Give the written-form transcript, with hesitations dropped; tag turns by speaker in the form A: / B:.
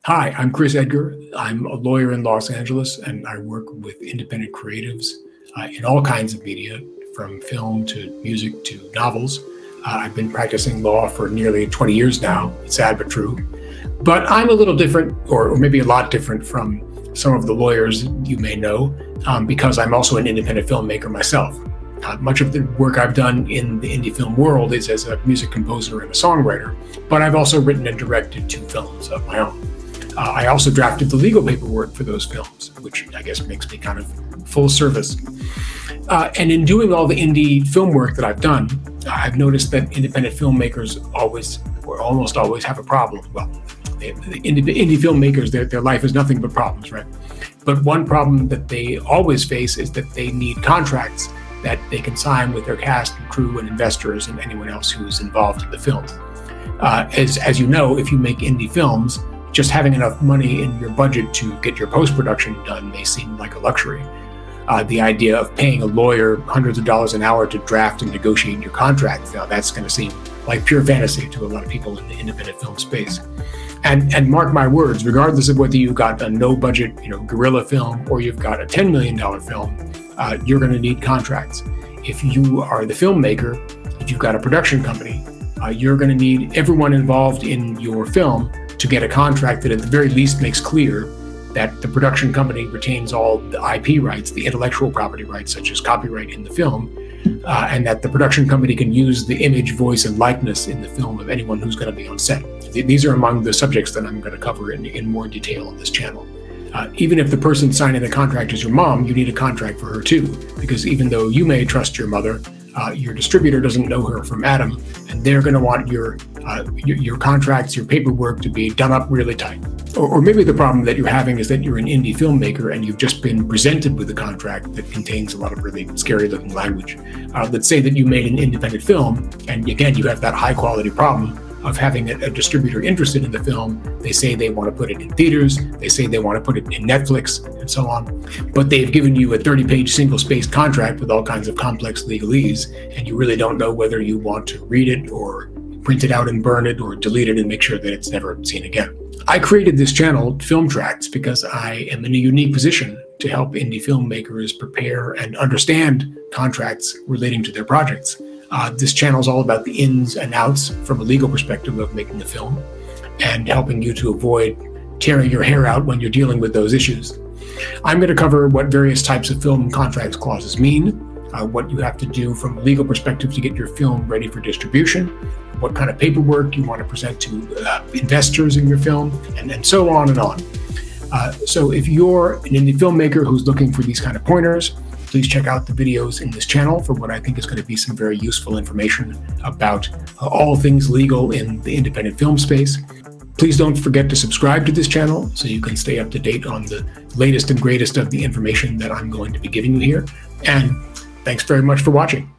A: Hi, I'm Chris Edgar. I'm a lawyer in Los Angeles, and I work with independent creatives in all kinds of media, from film to music to novels. I've been practicing law for nearly 20 years now. It's sad but true. But I'm a little different, or maybe a lot different from some of the lawyers you may know, because I'm also an independent filmmaker myself. Much of the work I've done in the indie film world is as a music composer and a songwriter, but I've also written and directed 2 films of my own. I also drafted the legal paperwork for those films, which I guess makes me kind of full service. And in doing all the indie film work that I've done, I've noticed that independent filmmakers always, or almost always, have a problem. Well, the indie filmmakers, their life is nothing but problems, right? But one problem that they always face is that they need contracts that they can sign with their cast and crew and investors and anyone else who is involved in the film. As you know, if you make indie films, just having enough money in your budget to get your post-production done may seem like a luxury. The idea of paying a lawyer hundreds of dollars an hour to draft and negotiate your contract, now that's going to seem like pure fantasy to a lot of people in the independent film space. And mark my words, regardless of whether you've got a no-budget, guerrilla film or you've got a $10 million film, you're going to need contracts. If you are the filmmaker, if you've got a production company, you're going to need everyone involved in your film to get a contract that at the very least makes clear that the production company retains all the IP rights, the intellectual property rights, such as copyright in the film, and that the production company can use the image, voice, and likeness in the film of anyone who's going to be on set. These are among the subjects that I'm going to cover in more detail on this channel. Even if the person signing the contract is your mom, you need a contract for her too, because even though you may trust your mother, your distributor doesn't know her from Adam, and they're going to want your contracts, your paperwork to be done up really tight. Or maybe the problem that you're having is that you're an indie filmmaker and you've just been presented with a contract that contains a lot of really scary looking language. Let's say that you made an independent film, and again, you have that high quality problem of having a distributor interested in the film. They say they want to put it in theaters, they say they want to put it in Netflix, and so on. But they've given you a 30-page single-spaced contract with all kinds of complex legalese, and you really don't know whether you want to read it or print it out and burn it or delete it and make sure that it's never seen again. I created this channel, Film Tracks, because I am in a unique position to help indie filmmakers prepare and understand contracts relating to their projects. This channel is all about the ins and outs from a legal perspective of making a film and helping you to avoid tearing your hair out when you're dealing with those issues. I'm going to cover what various types of film contracts clauses mean, what you have to do from a legal perspective to get your film ready for distribution, what kind of paperwork you want to present to investors in your film, and so on and on. So if you're an indie filmmaker who's looking for these kind of pointers, please check out the videos in this channel for what I think is going to be some very useful information about all things legal in the independent film space. Please don't forget to subscribe to this channel so you can stay up to date on the latest and greatest of the information that I'm going to be giving you here. And thanks very much for watching.